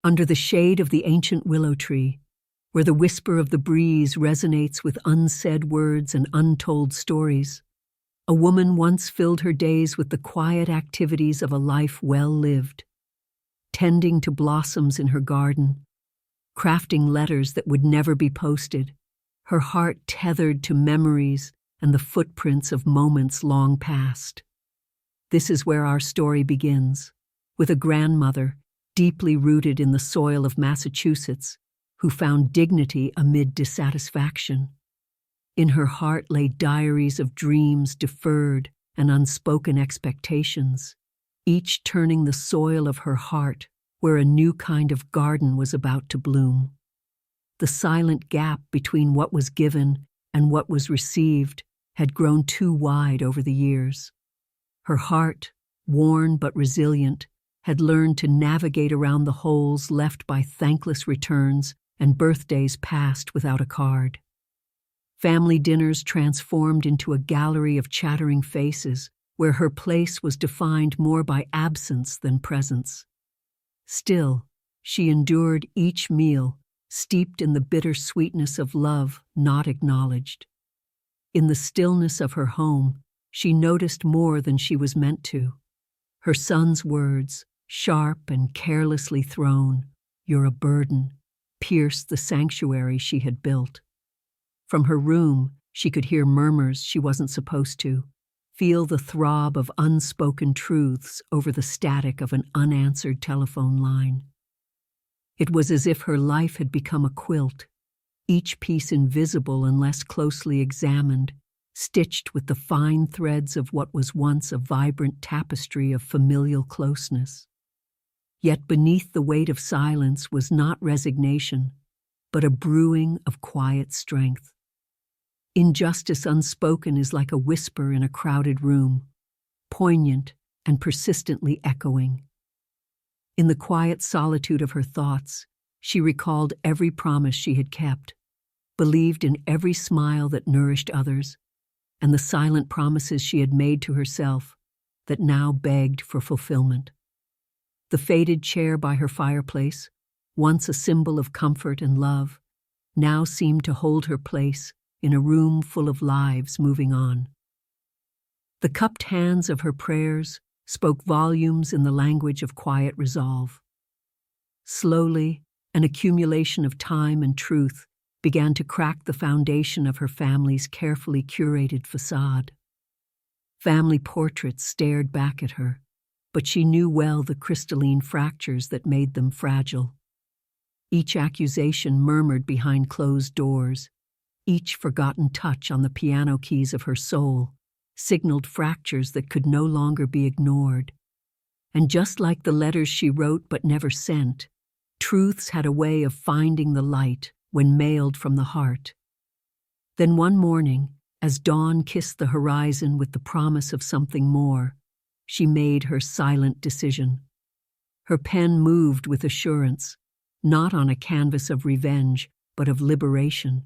under the shade of the ancient willow tree, where the whisper of the breeze resonates with unsaid words and untold stories, a woman once filled her days with the quiet activities of a life well lived, tending to blossoms in her garden, crafting letters that would never be posted, her heart tethered to memories and the footprints of moments long past. This is where our story begins, with a grandmother deeply rooted in the soil of Massachusetts, who found dignity amid dissatisfaction. In her heart lay diaries of dreams deferred and unspoken expectations, each turning the soil of her heart where a new kind of garden was about to bloom. The silent gap between what was given and what was received had grown too wide over the years. Her heart, worn but resilient, had learned to navigate around the holes left by thankless returns and birthdays passed without a card. Family dinners transformed into a gallery of chattering faces, where her place was defined more by absence than presence. Still, she endured each meal, steeped in the bitter sweetness of love not acknowledged. In the stillness of her home, she noticed more than she was meant to. Her son's words, sharp and carelessly thrown, "You're a burden," pierced the sanctuary she had built. From her room, she could hear murmurs she wasn't supposed to, feel the throb of unspoken truths over the static of an unanswered telephone line. It was as if her life had become a quilt, each piece invisible unless closely examined, stitched with the fine threads of what was once a vibrant tapestry of familial closeness. Yet beneath the weight of silence was not resignation, but a brewing of quiet strength. Injustice unspoken is like a whisper in a crowded room, poignant and persistently echoing. In the quiet solitude of her thoughts, she recalled every promise she had kept, believed in every smile that nourished others, and the silent promises she had made to herself that now begged for fulfillment. The faded chair by her fireplace, once a symbol of comfort and love, now seemed to hold her place in a room full of lives moving on. The cupped hands of her prayers spoke volumes in the language of quiet resolve. Slowly, an accumulation of time and truth began to crack the foundation of her family's carefully curated facade. Family portraits stared back at her, but she knew well the crystalline fractures that made them fragile. Each accusation murmured behind closed doors, each forgotten touch on the piano keys of her soul signaled fractures that could no longer be ignored. And just like the letters she wrote but never sent, truths had a way of finding the light when mailed from the heart. Then one morning, as dawn kissed the horizon with the promise of something more, she made her silent decision. Her pen moved with assurance, not on a canvas of revenge, but of liberation.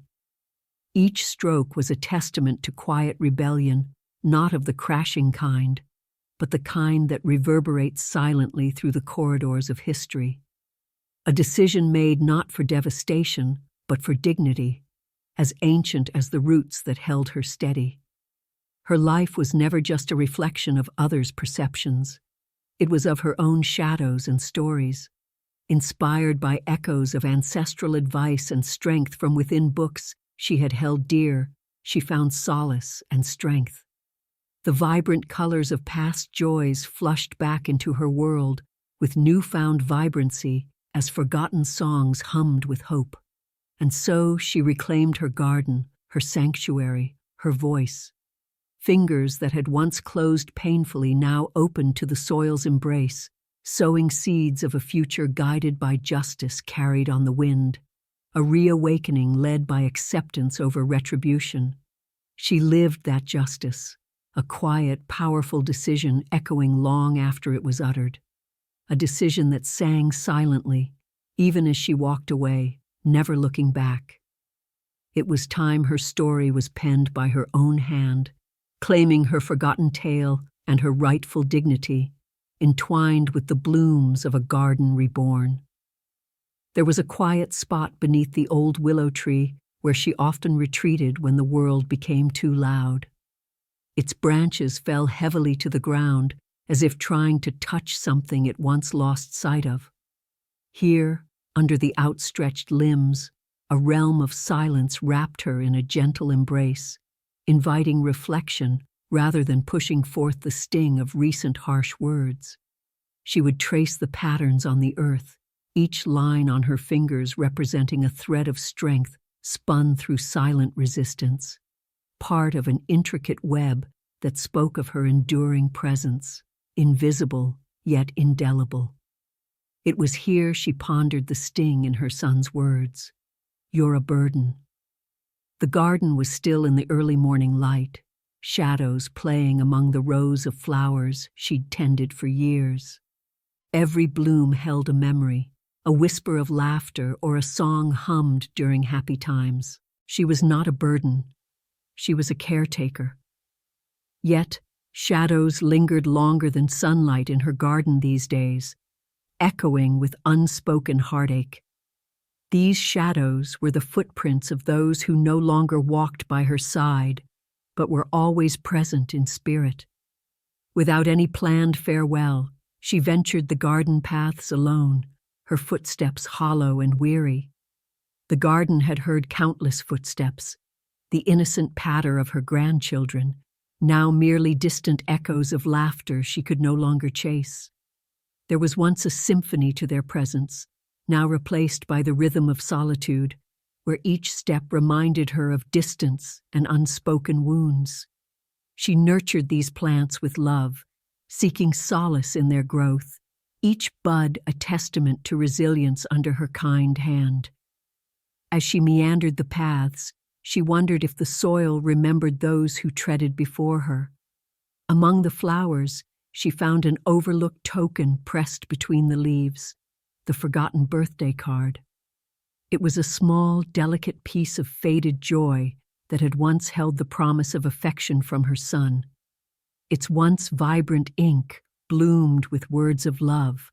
Each stroke was a testament to quiet rebellion, not of the crashing kind, but the kind that reverberates silently through the corridors of history. A decision made not for devastation, but for dignity, as ancient as the roots that held her steady. Her life was never just a reflection of others' perceptions. It was of her own shadows and stories. Inspired by echoes of ancestral advice and strength from within books she had held dear, she found solace and strength. The vibrant colors of past joys flushed back into her world with newfound vibrancy as forgotten songs hummed with hope. And so she reclaimed her garden, her sanctuary, her voice. Fingers that had once closed painfully now opened to the soil's embrace, sowing seeds of a future guided by justice carried on the wind, a reawakening led by acceptance over retribution. She lived that justice, a quiet, powerful decision echoing long after it was uttered, a decision that sang silently, even as she walked away, never looking back. It was time her story was penned by her own hand, claiming her forgotten tale and her rightful dignity, entwined with the blooms of a garden reborn. There was a quiet spot beneath the old willow tree where she often retreated when the world became too loud. Its branches fell heavily to the ground, as if trying to touch something it once lost sight of. Here, under the outstretched limbs, a realm of silence wrapped her in a gentle embrace, inviting reflection rather than pushing forth the sting of recent harsh words. She would trace the patterns on the earth, each line on her fingers representing a thread of strength spun through silent resistance, part of an intricate web that spoke of her enduring presence, invisible yet indelible. It was here she pondered the sting in her son's words. "You're a burden." The garden was still in the early morning light, shadows playing among the rows of flowers she'd tended for years. Every bloom held a memory, a whisper of laughter or a song hummed during happy times. She was not a burden. She was a caretaker. Yet, shadows lingered longer than sunlight in her garden these days, echoing with unspoken heartache. These shadows were the footprints of those who no longer walked by her side, but were always present in spirit. Without any planned farewell, she ventured the garden paths alone, her footsteps hollow and weary. The garden had heard countless footsteps, the innocent patter of her grandchildren, now merely distant echoes of laughter she could no longer chase. There was once a symphony to their presence, now replaced by the rhythm of solitude, where each step reminded her of distance and unspoken wounds. She nurtured these plants with love, seeking solace in their growth, each bud a testament to resilience under her kind hand. As she meandered the paths, she wondered if the soil remembered those who treaded before her. Among the flowers, she found an overlooked token pressed between the leaves, the forgotten birthday card. It was a small, delicate piece of faded joy that had once held the promise of affection from her son. Its once vibrant ink bloomed with words of love,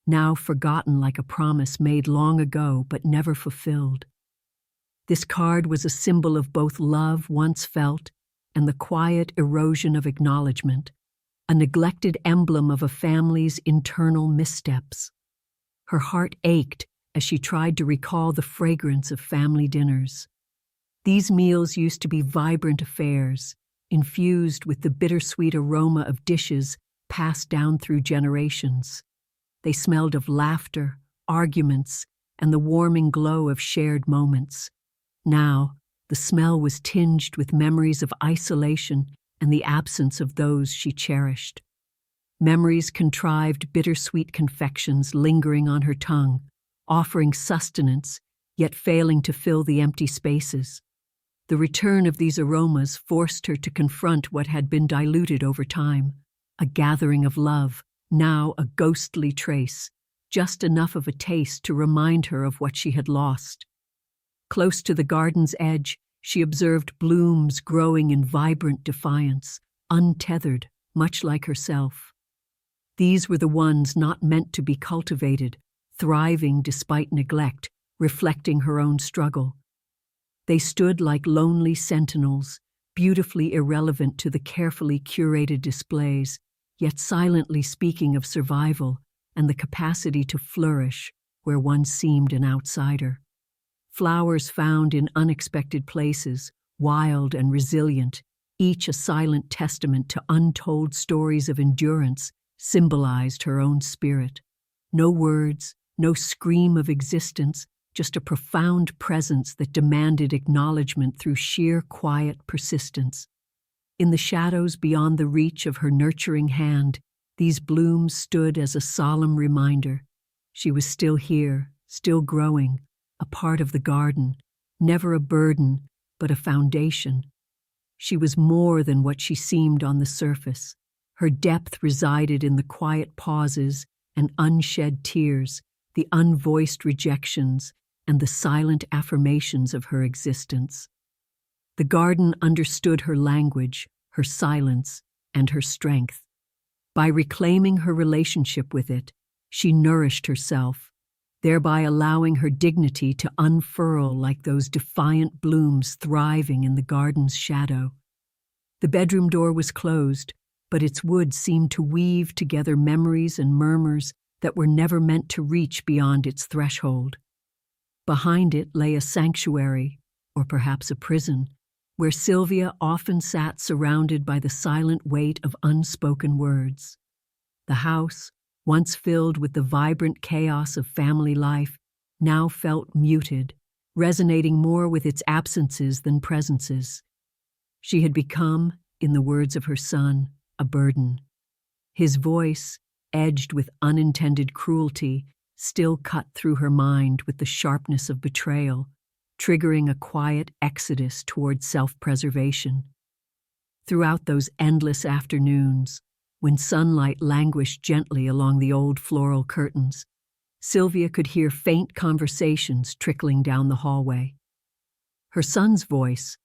now forgotten like a promise made long ago but never fulfilled. This card was a symbol of both love once felt and the quiet erosion of acknowledgement, a neglected emblem of a family's internal missteps. Her heart ached as she tried to recall the fragrance of family dinners. These meals used to be vibrant affairs, infused with the bittersweet aroma of dishes passed down through generations. They smelled of laughter, arguments, and the warming glow of shared moments. Now, the smell was tinged with memories of isolation and the absence of those she cherished. Memories contrived bittersweet confections lingering on her tongue, offering sustenance, yet failing to fill the empty spaces. The return of these aromas forced her to confront what had been diluted over time, a gathering of love, now a ghostly trace, just enough of a taste to remind her of what she had lost. Close to the garden's edge, she observed blooms growing in vibrant defiance, untethered, much like herself. These were the ones not meant to be cultivated, thriving despite neglect, reflecting her own struggle. They stood like lonely sentinels, beautifully irrelevant to the carefully curated displays, yet silently speaking of survival and the capacity to flourish where one seemed an outsider. Flowers found in unexpected places, wild and resilient, each a silent testament to untold stories of endurance, symbolized her own spirit. No words, no scream of existence, just a profound presence that demanded acknowledgement through sheer quiet persistence. In the shadows beyond the reach of her nurturing hand, these blooms stood as a solemn reminder. She was still here, still growing, a part of the garden, never a burden, but a foundation. She was more than what she seemed on the surface. Her depth resided in the quiet pauses and unshed tears, the unvoiced rejections, and the silent affirmations of her existence. The garden understood her language, her silence, and her strength. By reclaiming her relationship with it, she nourished herself, thereby allowing her dignity to unfurl like those defiant blooms thriving in the garden's shadow. The bedroom door was closed, but its wood seemed to weave together memories and murmurs that were never meant to reach beyond its threshold. Behind it lay a sanctuary, or perhaps a prison, where Sylvia often sat surrounded by the silent weight of unspoken words. The house, once filled with the vibrant chaos of family life, now felt muted, resonating more with its absences than presences. She had become, in the words of her son, a burden. His voice, edged with unintended cruelty, still cut through her mind with the sharpness of betrayal, triggering a quiet exodus toward self-preservation. Throughout those endless afternoons, when sunlight languished gently along the old floral curtains, Sylvia could hear faint conversations trickling down the hallway. Her son's voice,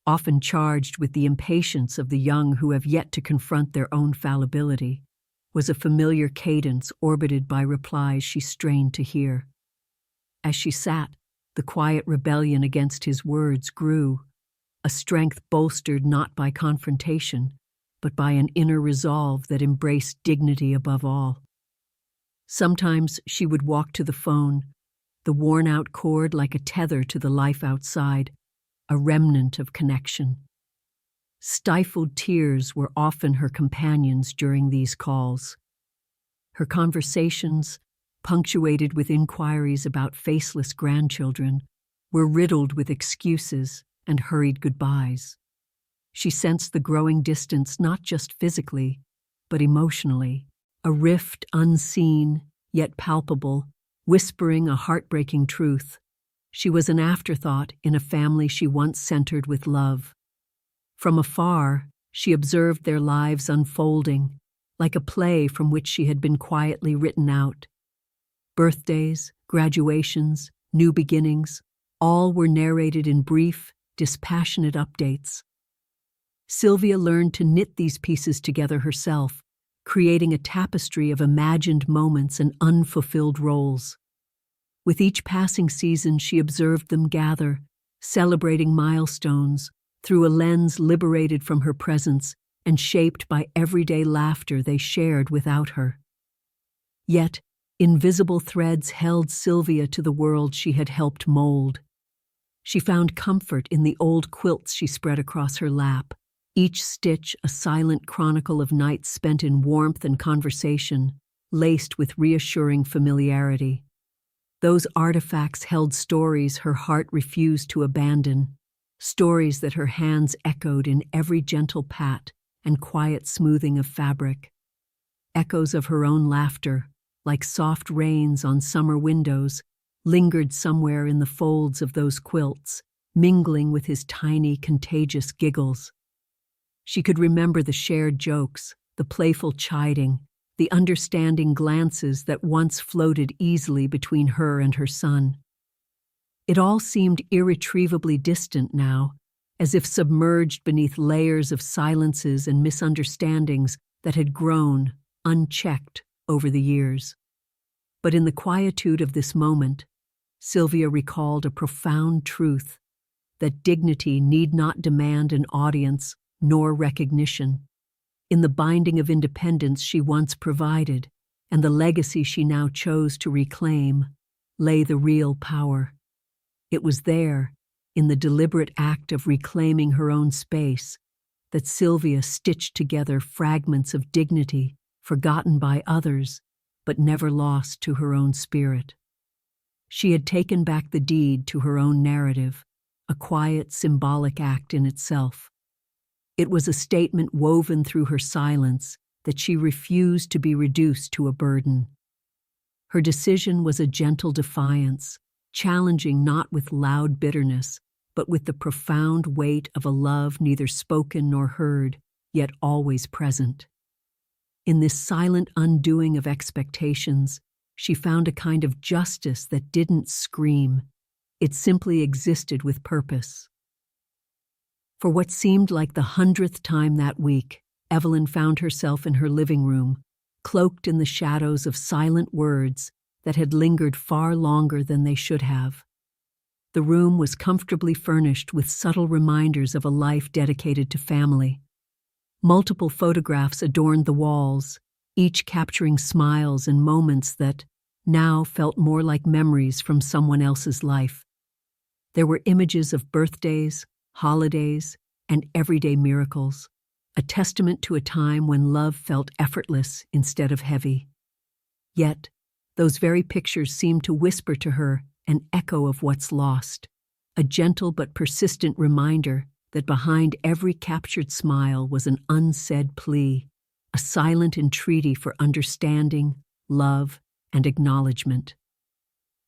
often charged with the impatience of the young who have yet to confront their own fallibility, was a familiar cadence orbited by replies she strained to hear. As she sat, the quiet rebellion against his words grew, a strength bolstered not by confrontation, but by an inner resolve that embraced dignity above all. Sometimes she would walk to the phone, the worn-out cord like a tether to the life outside, a remnant of connection. Stifled tears were often her companions during these calls. Her conversations, punctuated with inquiries about faceless grandchildren, were riddled with excuses and hurried goodbyes. She sensed the growing distance not just physically, but emotionally, a rift unseen, yet palpable, whispering a heartbreaking truth. She was an afterthought in a family she once centered with love. From afar, she observed their lives unfolding, like a play from which she had been quietly written out. Birthdays, graduations, new beginnings, all were narrated in brief, dispassionate updates. Sylvia learned to knit these pieces together herself, creating a tapestry of imagined moments and unfulfilled roles. With each passing season, she observed them gather, celebrating milestones, through a lens liberated from her presence and shaped by everyday laughter they shared without her. Yet, invisible threads held Sylvia to the world she had helped mold. She found comfort in the old quilts she spread across her lap, each stitch a silent chronicle of nights spent in warmth and conversation, laced with reassuring familiarity. Those artifacts held stories her heart refused to abandon, stories that her hands echoed in every gentle pat and quiet smoothing of fabric. Echoes of her own laughter, like soft rains on summer windows, lingered somewhere in the folds of those quilts, mingling with his tiny, contagious giggles. She could remember the shared jokes, the playful chiding, the understanding glances that once floated easily between her and her son. It all seemed irretrievably distant now, as if submerged beneath layers of silences and misunderstandings that had grown, unchecked, over the years. But in the quietude of this moment, Sylvia recalled a profound truth, that dignity need not demand an audience nor recognition. In the binding of independence she once provided, and the legacy she now chose to reclaim, lay the real power. It was there, in the deliberate act of reclaiming her own space, that Sylvia stitched together fragments of dignity forgotten by others, but never lost to her own spirit. She had taken back the deed to her own narrative, a quiet, symbolic act in itself. It was a statement woven through her silence that she refused to be reduced to a burden. Her decision was a gentle defiance, challenging not with loud bitterness, but with the profound weight of a love neither spoken nor heard, yet always present. In this silent undoing of expectations, she found a kind of justice that didn't scream. It simply existed with purpose. For what seemed like the 100th time that week, Evelyn found herself in her living room, cloaked in the shadows of silent words that had lingered far longer than they should have. The room was comfortably furnished with subtle reminders of a life dedicated to family. Multiple photographs adorned the walls, each capturing smiles and moments that now felt more like memories from someone else's life. There were images of birthdays, holidays, and everyday miracles, a testament to a time when love felt effortless instead of heavy. Yet, those very pictures seemed to whisper to her an echo of what's lost, a gentle but persistent reminder that behind every captured smile was an unsaid plea, a silent entreaty for understanding, love, and acknowledgement.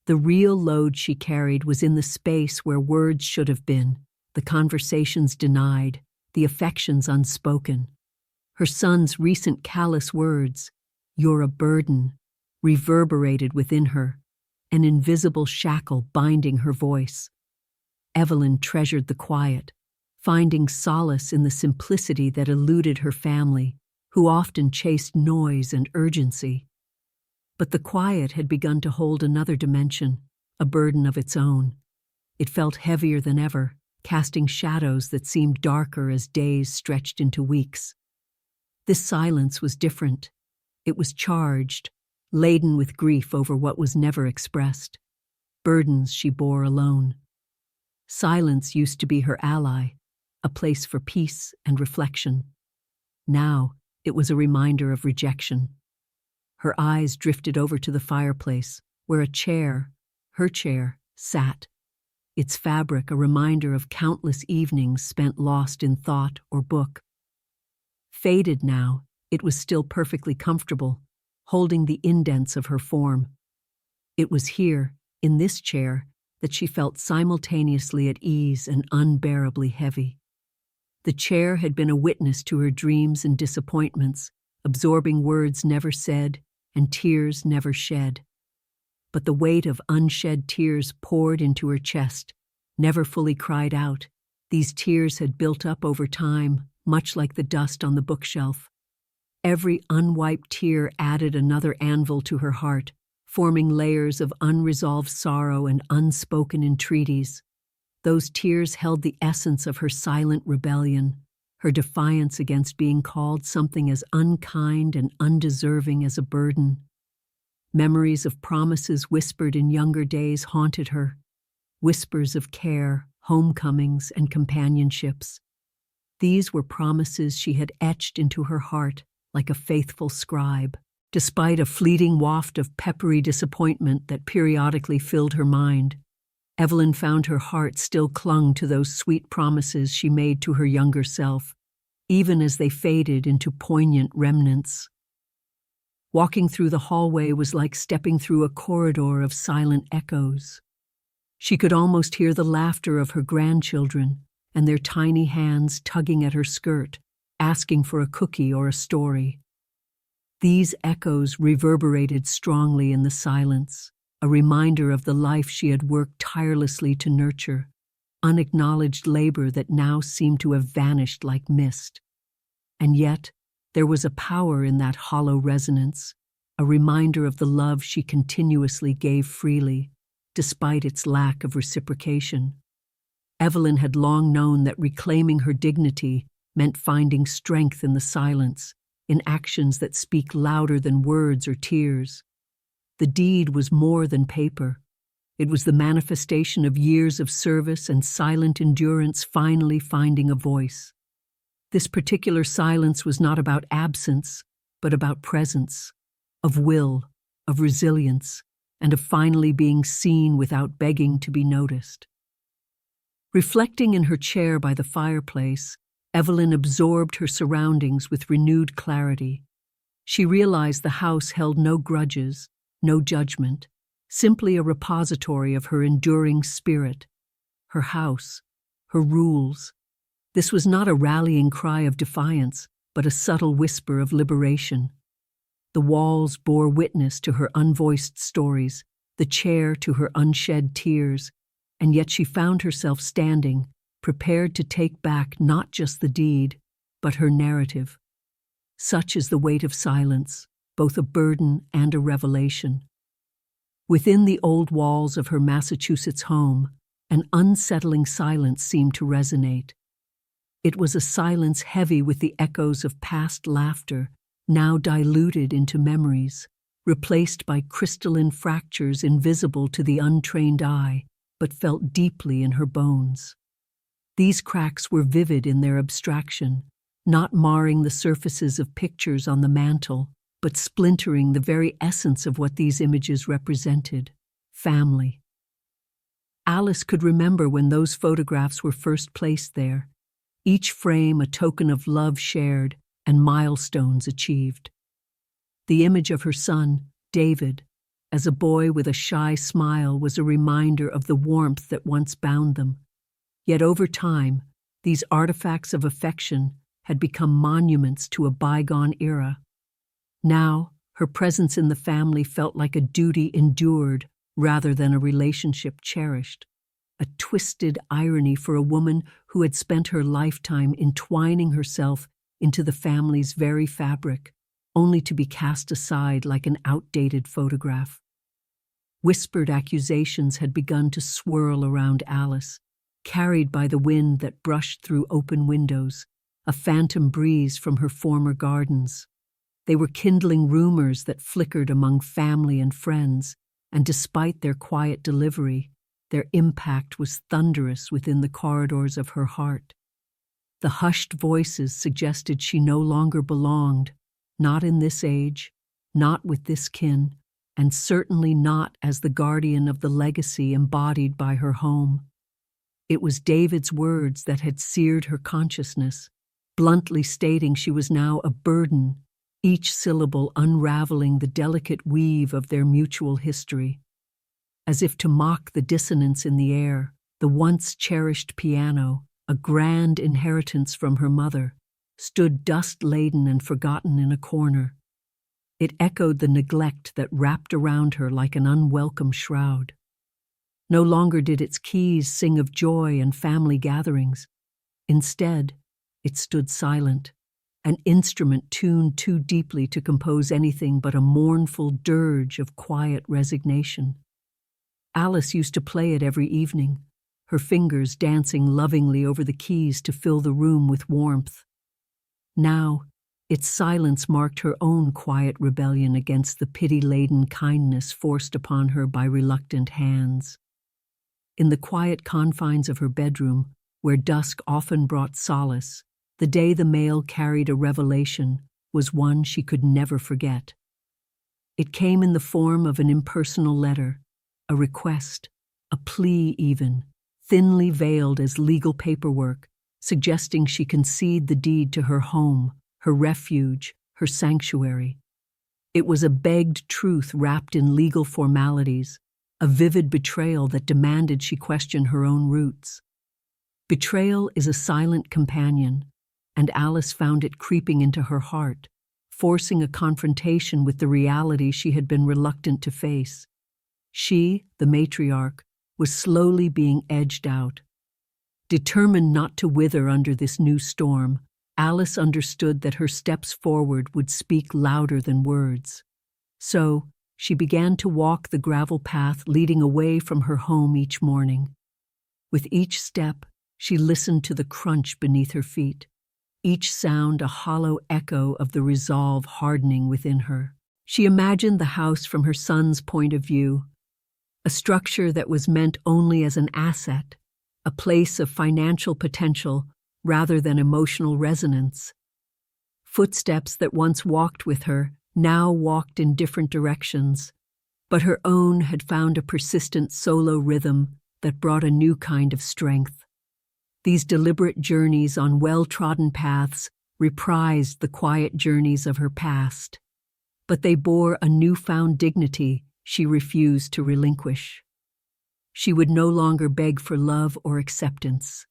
The real load she carried was in the space where words should have been, the conversations denied, the affections unspoken. Her son's recent callous words, "You're a burden," reverberated within her, an invisible shackle binding her voice. Evelyn treasured the quiet, finding solace in the simplicity that eluded her family, who often chased noise and urgency. But the quiet had begun to hold another dimension, a burden of its own. It felt heavier than ever, casting shadows that seemed darker as days stretched into weeks. This silence was different. It was charged, laden with grief over what was never expressed, burdens she bore alone. Silence used to be her ally, a place for peace and reflection. Now it was a reminder of rejection. Her eyes drifted over to the fireplace, where a chair, her chair, sat, its fabric a reminder of countless evenings spent lost in thought or book. Faded now, it was still perfectly comfortable, holding the indents of her form. It was here, in this chair, that she felt simultaneously at ease and unbearably heavy. The chair had been a witness to her dreams and disappointments, absorbing words never said and tears never shed. But the weight of unshed tears poured into her chest, never fully cried out. These tears had built up over time, much like the dust on the bookshelf. Every unwiped tear added another anvil to her heart, forming layers of unresolved sorrow and unspoken entreaties. Those tears held the essence of her silent rebellion, her defiance against being called something as unkind and undeserving as a burden. Memories of promises whispered in younger days haunted her, whispers of care, homecomings, and companionships. These were promises she had etched into her heart like a faithful scribe, despite a fleeting waft of peppery disappointment that periodically filled her mind. Evelyn found her heart still clung to those sweet promises she made to her younger self, even as they faded into poignant remnants. Walking through the hallway was like stepping through a corridor of silent echoes. She could almost hear the laughter of her grandchildren and their tiny hands tugging at her skirt, asking for a cookie or a story. These echoes reverberated strongly in the silence, a reminder of the life she had worked tirelessly to nurture, unacknowledged labor that now seemed to have vanished like mist. And yet, there was a power in that hollow resonance, a reminder of the love she continuously gave freely, despite its lack of reciprocation. Evelyn had long known that reclaiming her dignity meant finding strength in the silence, in actions that speak louder than words or tears. The deed was more than paper. It was the manifestation of years of service and silent endurance finally finding a voice. This particular silence was not about absence, but about presence, of will, of resilience, and of finally being seen without begging to be noticed. Reflecting in her chair by the fireplace, Evelyn absorbed her surroundings with renewed clarity. She realized the house held no grudges, no judgment, simply a repository of her enduring spirit. Her house, her rules. This was not a rallying cry of defiance, but a subtle whisper of liberation. The walls bore witness to her unvoiced stories, the chair to her unshed tears, and yet she found herself standing, prepared to take back not just the deed, but her narrative. Such is the weight of silence, both a burden and a revelation. Within the old walls of her Massachusetts home, an unsettling silence seemed to resonate. It was a silence heavy with the echoes of past laughter, now diluted into memories, replaced by crystalline fractures invisible to the untrained eye, but felt deeply in her bones. These cracks were vivid in their abstraction, not marring the surfaces of pictures on the mantel, but splintering the very essence of what these images represented: family. Alice could remember when those photographs were first placed there, each frame a token of love shared and milestones achieved. The image of her son, David, as a boy with a shy smile was a reminder of the warmth that once bound them. Yet over time, these artifacts of affection had become monuments to a bygone era. Now, her presence in the family felt like a duty endured rather than a relationship cherished. A twisted irony for a woman who had spent her lifetime entwining herself into the family's very fabric, only to be cast aside like an outdated photograph. Whispered accusations had begun to swirl around Alice, carried by the wind that brushed through open windows, a phantom breeze from her former gardens. They were kindling rumors that flickered among family and friends, and despite their quiet delivery, their impact was thunderous within the corridors of her heart. The hushed voices suggested she no longer belonged, not in this age, not with this kin, and certainly not as the guardian of the legacy embodied by her home. It was David's words that had seared her consciousness, bluntly stating she was now a burden, each syllable unraveling the delicate weave of their mutual history. As if to mock the dissonance in the air, the once cherished piano, a grand inheritance from her mother, stood dust-laden and forgotten in a corner. It echoed the neglect that wrapped around her like an unwelcome shroud. No longer did its keys sing of joy and family gatherings. Instead, it stood silent, an instrument tuned too deeply to compose anything but a mournful dirge of quiet resignation. Alice used to play it every evening, her fingers dancing lovingly over the keys to fill the room with warmth. Now, its silence marked her own quiet rebellion against the pity-laden kindness forced upon her by reluctant hands. In the quiet confines of her bedroom, where dusk often brought solace, the day the mail carried a revelation was one she could never forget. It came in the form of an impersonal letter, a request, a plea even, thinly veiled as legal paperwork, suggesting she concede the deed to her home, her refuge, her sanctuary. It was a begged truth wrapped in legal formalities, a vivid betrayal that demanded she question her own roots. Betrayal is a silent companion, and Alice found it creeping into her heart, forcing a confrontation with the reality she had been reluctant to face. She, the matriarch, was slowly being edged out. Determined not to wither under this new storm, Alice understood that her steps forward would speak louder than words. So, she began to walk the gravel path leading away from her home each morning. With each step, she listened to the crunch beneath her feet, each sound a hollow echo of the resolve hardening within her. She imagined the house from her son's point of view, a structure that was meant only as an asset, a place of financial potential rather than emotional resonance. Footsteps that once walked with her now walked in different directions, but her own had found a persistent solo rhythm that brought a new kind of strength. These deliberate journeys on well-trodden paths reprised the quiet journeys of her past, but they bore a newfound dignity she refused to relinquish. She would no longer beg for love or acceptance.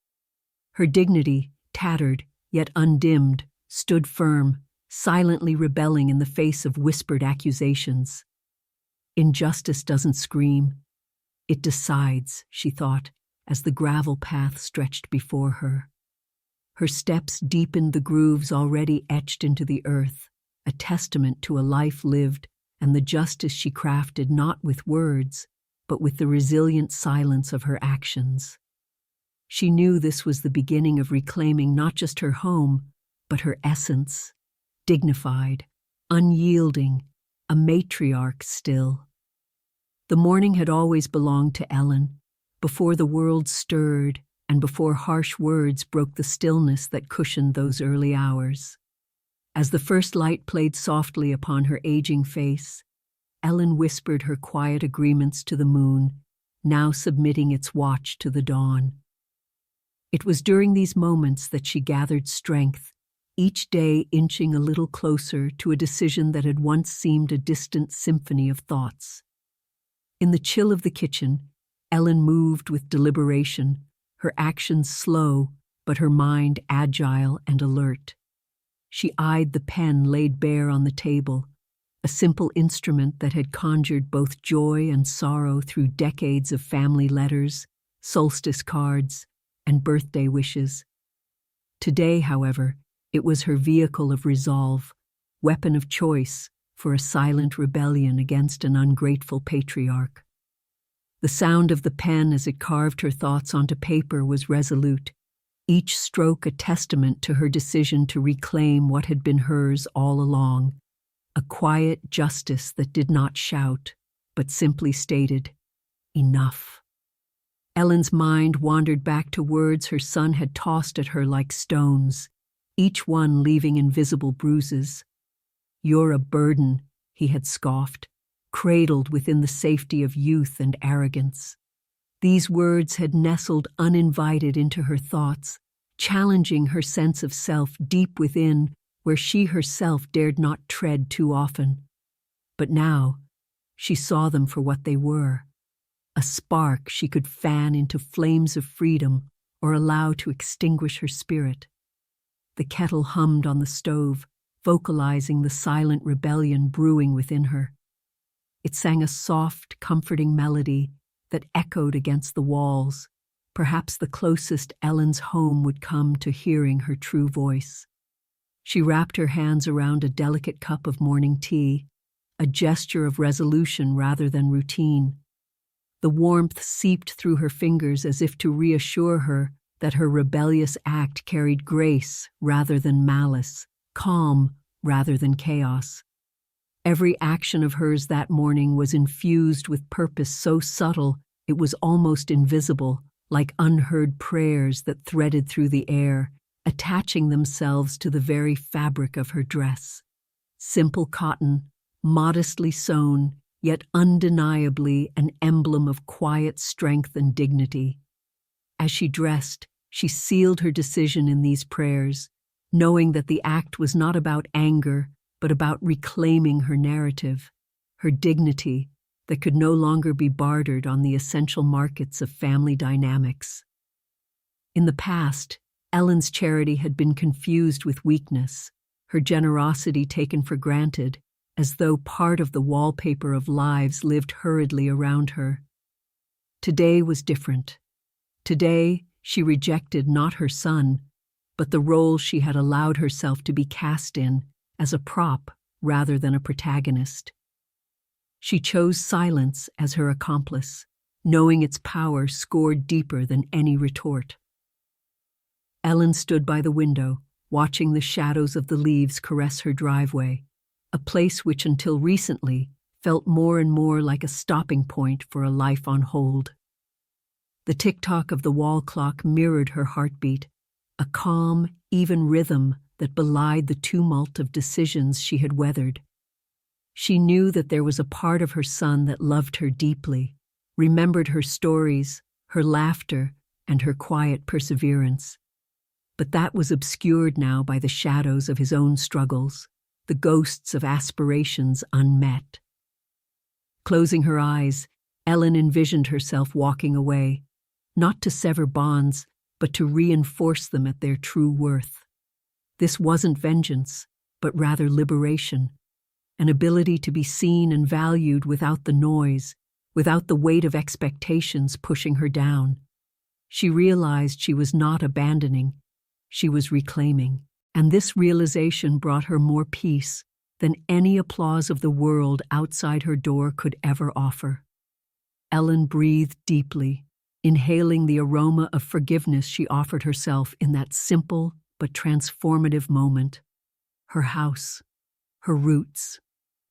Her dignity, tattered yet undimmed, stood firm, silently rebelling in the face of whispered accusations. Injustice doesn't scream. It decides, she thought, as the gravel path stretched before her. Her steps deepened the grooves already etched into the earth, a testament to a life lived and the justice she crafted not with words, but with the resilient silence of her actions. She knew this was the beginning of reclaiming not just her home, but her essence, dignified, unyielding, a matriarch still. The morning had always belonged to Ellen, before the world stirred and before harsh words broke the stillness that cushioned those early hours. As the first light played softly upon her aging face, Ellen whispered her quiet agreements to the moon, now submitting its watch to the dawn. It was during these moments that she gathered strength, each day inching a little closer to a decision that had once seemed a distant symphony of thoughts. In the chill of the kitchen, Ellen moved with deliberation, her actions slow, but her mind agile and alert. She eyed the pen laid bare on the table, a simple instrument that had conjured both joy and sorrow through decades of family letters, solstice cards, and birthday wishes. Today, however, it was her vehicle of resolve, weapon of choice for a silent rebellion against an ungrateful patriarch. The sound of the pen as it carved her thoughts onto paper was resolute, each stroke a testament to her decision to reclaim what had been hers all along, a quiet justice that did not shout, but simply stated, "Enough." Ellen's mind wandered back to words her son had tossed at her like stones, each one leaving invisible bruises. "You're a burden," he had scoffed, cradled within the safety of youth and arrogance. These words had nestled uninvited into her thoughts, challenging her sense of self deep within, where she herself dared not tread too often. But now, she saw them for what they were, a spark she could fan into flames of freedom or allow to extinguish her spirit. The kettle hummed on the stove, vocalizing the silent rebellion brewing within her. It sang a soft, comforting melody that echoed against the walls, perhaps the closest Ellen's home would come to hearing her true voice. She wrapped her hands around a delicate cup of morning tea, a gesture of resolution rather than routine. The warmth seeped through her fingers as if to reassure her that her rebellious act carried grace rather than malice, calm rather than chaos. Every action of hers that morning was infused with purpose so subtle it was almost invisible, like unheard prayers that threaded through the air, attaching themselves to the very fabric of her dress. Simple cotton, modestly sewn, yet undeniably an emblem of quiet strength and dignity. As she dressed, she sealed her decision in these prayers, knowing that the act was not about anger, but about reclaiming her narrative, her dignity that could no longer be bartered on the essential markets of family dynamics. In the past, Ellen's charity had been confused with weakness, her generosity taken for granted, as though part of the wallpaper of lives lived hurriedly around her. Today was different. Today, she rejected not her son, but the role she had allowed herself to be cast in as a prop rather than a protagonist. She chose silence as her accomplice, knowing its power scored deeper than any retort. Ellen stood by the window, watching the shadows of the leaves caress her driveway, a place which until recently felt more and more like a stopping point for a life on hold. The tick-tock of the wall clock mirrored her heartbeat, a calm, even rhythm that belied the tumult of decisions she had weathered. She knew that there was a part of her son that loved her deeply, remembered her stories, her laughter, and her quiet perseverance. But that was obscured now by the shadows of his own struggles, the ghosts of aspirations unmet. Closing her eyes, Ellen envisioned herself walking away, not to sever bonds, but to reinforce them at their true worth. This wasn't vengeance, but rather liberation, an ability to be seen and valued without the noise, without the weight of expectations pushing her down. She realized she was not abandoning, she was reclaiming, and this realization brought her more peace, than any applause of the world outside her door could ever offer. Ellen breathed deeply, inhaling the aroma of forgiveness she offered herself in that simple but transformative moment. Her house, her roots,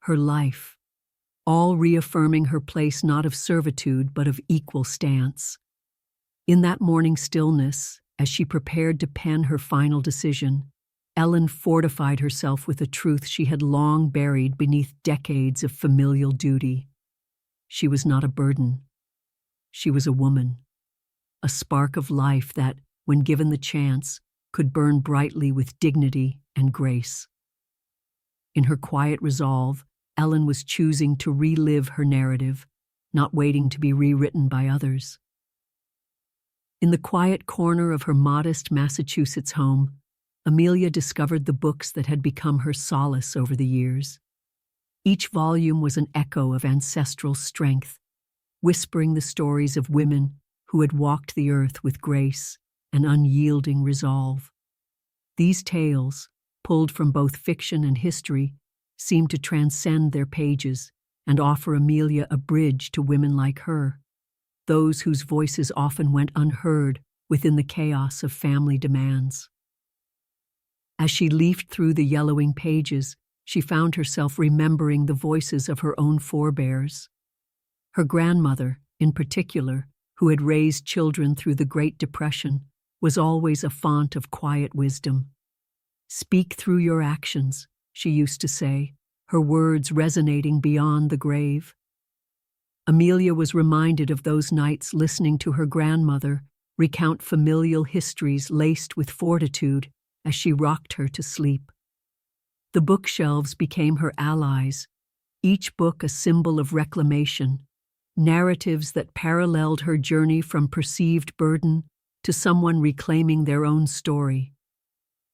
her life, all reaffirming her place not of servitude but of equal stance. In that morning stillness, as she prepared to pen her final decision, Ellen fortified herself with a truth she had long buried beneath decades of familial duty. She was not a burden. She was a woman, a spark of life that, when given the chance, could burn brightly with dignity and grace. In her quiet resolve, Ellen was choosing to relive her narrative, not waiting to be rewritten by others. In the quiet corner of her modest Massachusetts home, Amelia discovered the books that had become her solace over the years. Each volume was an echo of ancestral strength, whispering the stories of women who had walked the earth with grace and unyielding resolve. These tales, pulled from both fiction and history, seemed to transcend their pages and offer Amelia a bridge to women like her, those whose voices often went unheard within the chaos of family demands. As she leafed through the yellowing pages, she found herself remembering the voices of her own forebears. Her grandmother, in particular, who had raised children through the Great Depression, was always a font of quiet wisdom. "Speak through your actions," she used to say, her words resonating beyond the grave. Amelia was reminded of those nights listening to her grandmother recount familial histories laced with fortitude as she rocked her to sleep. The bookshelves became her allies, each book a symbol of reclamation, narratives that paralleled her journey from perceived burden to someone reclaiming their own story.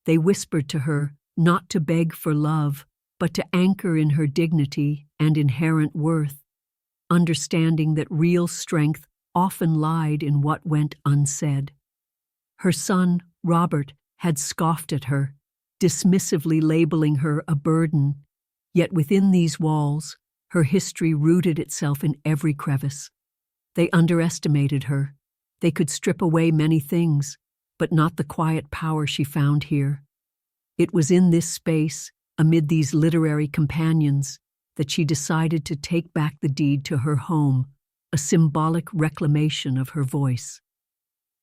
They whispered to her not to beg for love, but to anchor in her dignity and inherent worth, understanding that real strength often lied in what went unsaid. Her son, Robert, had scoffed at her, dismissively labeling her a burden, yet within these walls, her history rooted itself in every crevice. They underestimated her. They could strip away many things, but not the quiet power she found here. It was in this space, amid these literary companions, that she decided to take back the deed to her home, a symbolic reclamation of her voice.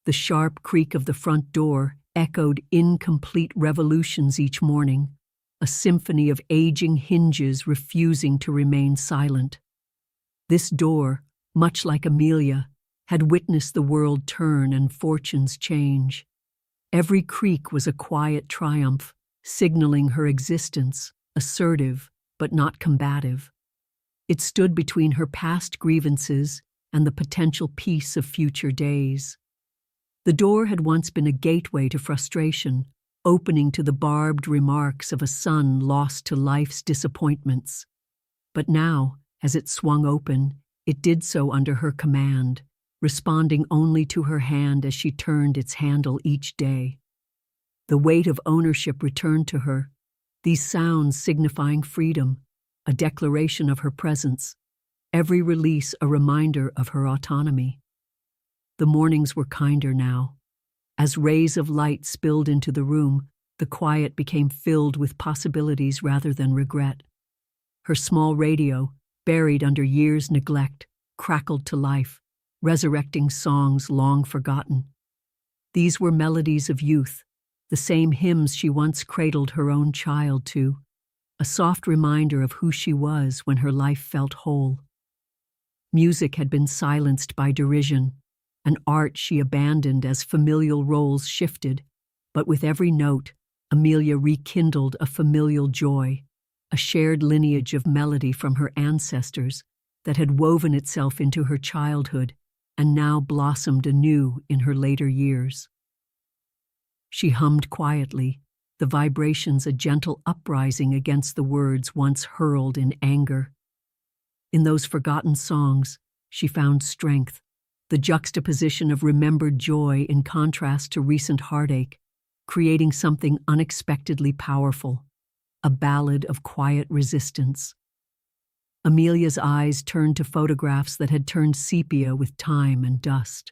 The sharp creak of the front door echoed incomplete revolutions each morning, a symphony of aging hinges refusing to remain silent. This door, much like Amelia, had witnessed the world turn and fortunes change. Every creak was a quiet triumph, signaling her existence, assertive but not combative. It stood between her past grievances and the potential peace of future days. The door had once been a gateway to frustration, opening to the barbed remarks of a son lost to life's disappointments. But now, as it swung open, it did so under her command, responding only to her hand as she turned its handle each day. The weight of ownership returned to her, these sounds signifying freedom, a declaration of her presence, every release a reminder of her autonomy. The mornings were kinder now. As rays of light spilled into the room, the quiet became filled with possibilities rather than regret. Her small radio, buried under years' neglect, crackled to life, resurrecting songs long forgotten. These were melodies of youth, the same hymns she once cradled her own child to, a soft reminder of who she was when her life felt whole. Music had been silenced by derision, an art she abandoned as familial roles shifted, but with every note, Amelia rekindled a familial joy, a shared lineage of melody from her ancestors that had woven itself into her childhood and now blossomed anew in her later years. She hummed quietly, the vibrations a gentle uprising against the words once hurled in anger. In those forgotten songs, she found strength, the juxtaposition of remembered joy in contrast to recent heartache, creating something unexpectedly powerful. a ballad of quiet resistance. Amelia's eyes turned to photographs that had turned sepia with time and dust.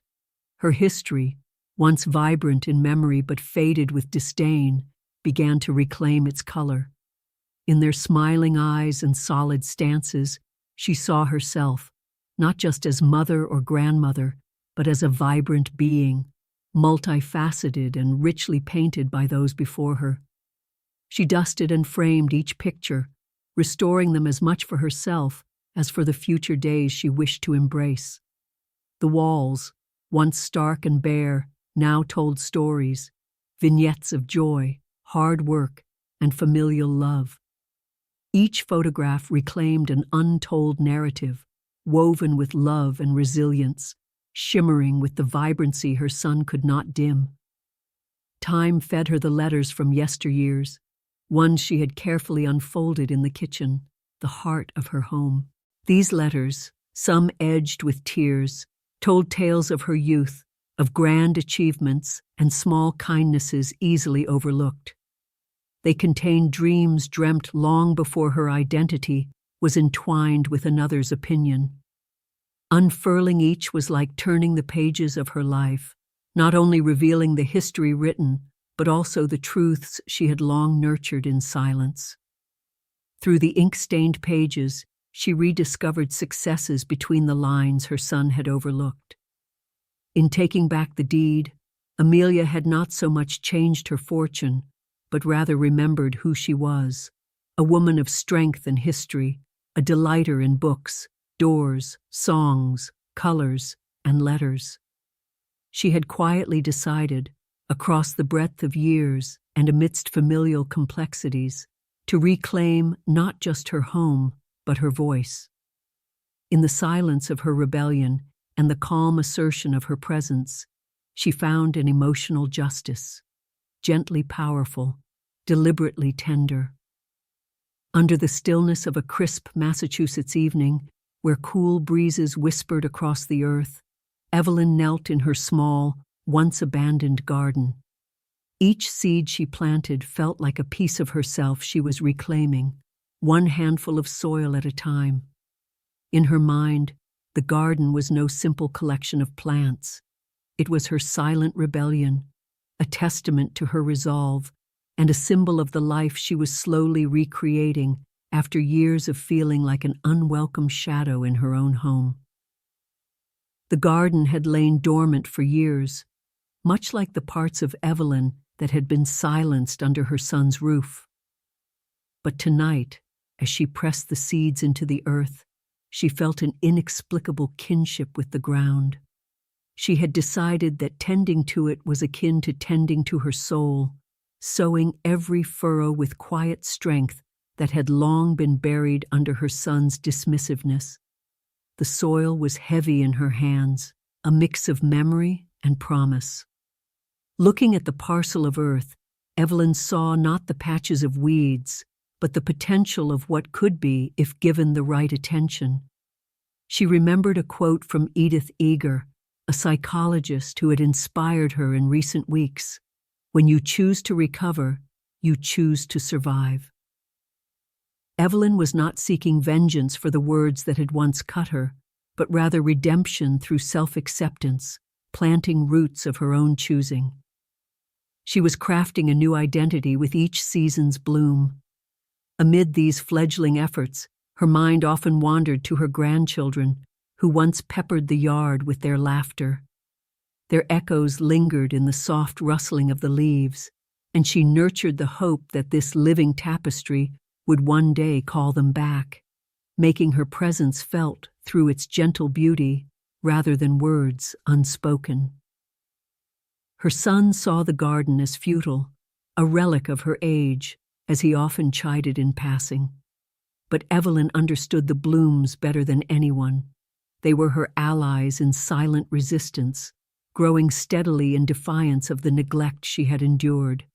Her history, once vibrant in memory but faded with disdain, began to reclaim its color. In their smiling eyes and solid stances, she saw herself, not just as mother or grandmother, but as a vibrant being, multifaceted and richly painted by those before her. She dusted and framed each picture, restoring them as much for herself as for the future days she wished to embrace. The walls, once stark and bare, now told stories, vignettes of joy, hard work, and familial love. Each photograph reclaimed an untold narrative, woven with love and resilience, shimmering with the vibrancy her son could not dim. Time fed her the letters from yesteryears, ones she had carefully unfolded in the kitchen, the heart of her home. These letters, some edged with tears, told tales of her youth, of grand achievements and small kindnesses easily overlooked. They contained dreams dreamt long before her identity was entwined with another's opinion. Unfurling each was like turning the pages of her life, not only revealing the history written, but also the truths she had long nurtured in silence. Through the ink-stained pages, she rediscovered successes between the lines her son had overlooked. In taking back the deed, Amelia had not so much changed her fortune, but rather remembered who she was, a woman of strength and history, a delighter in books, doors, songs, colors, and letters. She had quietly decided, across the breadth of years and amidst familial complexities, to reclaim not just her home, but her voice. In the silence of her rebellion and the calm assertion of her presence, she found an emotional justice, gently powerful, deliberately tender. Under the stillness of a crisp Massachusetts evening, where cool breezes whispered across the earth, Evelyn knelt in her small, once-abandoned garden. Each seed she planted felt like a piece of herself she was reclaiming, one handful of soil at a time. In her mind, the garden was no simple collection of plants. It was her silent rebellion, a testament to her resolve, and a symbol of the life she was slowly recreating after years of feeling like an unwelcome shadow in her own home. The garden had lain dormant for years, much like the parts of Evelyn that had been silenced under her son's roof. But tonight, as she pressed the seeds into the earth, she felt an inexplicable kinship with the ground. She had decided that tending to it was akin to tending to her soul, sowing every furrow with quiet strength that had long been buried under her son's dismissiveness. The soil was heavy in her hands, a mix of memory and promise. Looking at the parcel of earth, Evelyn saw not the patches of weeds, but the potential of what could be if given the right attention. She remembered a quote from Edith Eger, a psychologist who had inspired her in recent weeks: "When you choose to recover, you choose to survive." Evelyn was not seeking vengeance for the words that had once cut her, but rather redemption through self-acceptance, planting roots of her own choosing. She was crafting a new identity with each season's bloom. Amid these fledgling efforts, her mind often wandered to her grandchildren, who once peppered the yard with their laughter. Their echoes lingered in the soft rustling of the leaves, and she nurtured the hope that this living tapestry would one day call them back, making her presence felt through its gentle beauty rather than words unspoken. Her son saw the garden as futile, a relic of her age, as he often chided in passing. But Evelyn understood the blooms better than anyone. They were her allies in silent resistance, growing steadily in defiance of the neglect she had endured.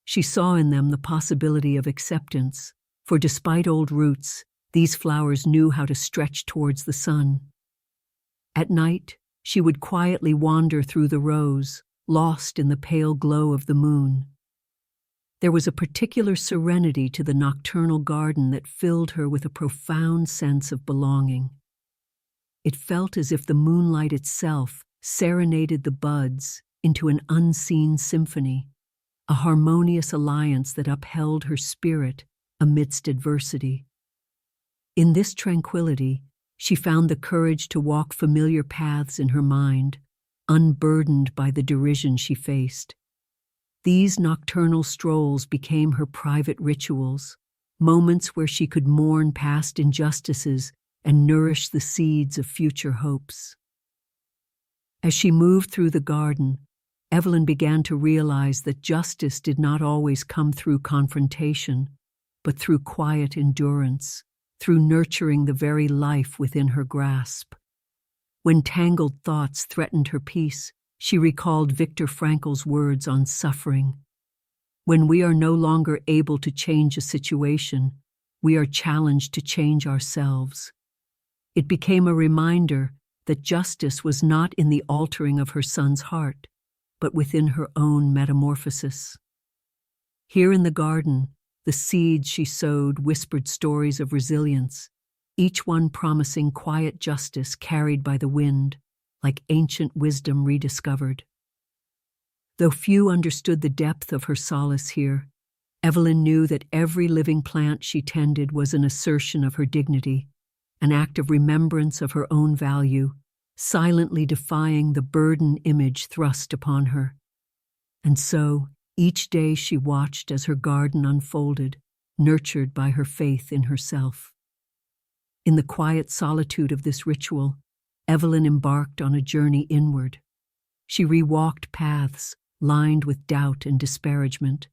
She saw in them the possibility of acceptance, for despite old roots, these flowers knew how to stretch towards the sun. At night, she would quietly wander through the rows, lost in the pale glow of the moon. There was a particular serenity to the nocturnal garden that filled her with a profound sense of belonging. It felt as if the moonlight itself serenaded the buds into an unseen symphony, a harmonious alliance that upheld her spirit amidst adversity. In this tranquility, she found the courage to walk familiar paths in her mind, unburdened by the derision she faced. These nocturnal strolls became her private rituals, moments where she could mourn past injustices and nourish the seeds of future hopes. As she moved through the garden, Evelyn began to realize that justice did not always come through confrontation, but through quiet endurance, through nurturing the very life within her grasp. When tangled thoughts threatened her peace, she recalled Viktor Frankl's words on suffering. When we are no longer able to change a situation, we are challenged to change ourselves. It became a reminder that justice was not in the altering of her son's heart, but within her own metamorphosis. Here in the garden, the seeds she sowed whispered stories of resilience, each one promising quiet justice carried by the wind, like ancient wisdom rediscovered. Though few understood the depth of her solace here, Evelyn knew that every living plant she tended was an assertion of her dignity, an act of remembrance of her own value, silently defying the burden image thrust upon her. And so, each day she watched as her garden unfolded, nurtured by her faith in herself. In the quiet solitude of this ritual, Evelyn embarked on a journey inward. She re-walked paths lined with doubt and disparagement,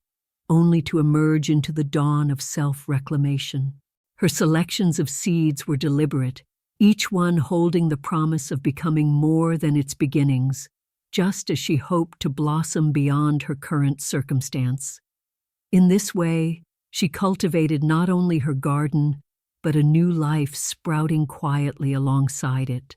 only to emerge into the dawn of self-reclamation. Her selections of seeds were deliberate, each one holding the promise of becoming more than its beginnings, just as she hoped to blossom beyond her current circumstance. In this way, she cultivated not only her garden, but a new life sprouting quietly alongside it.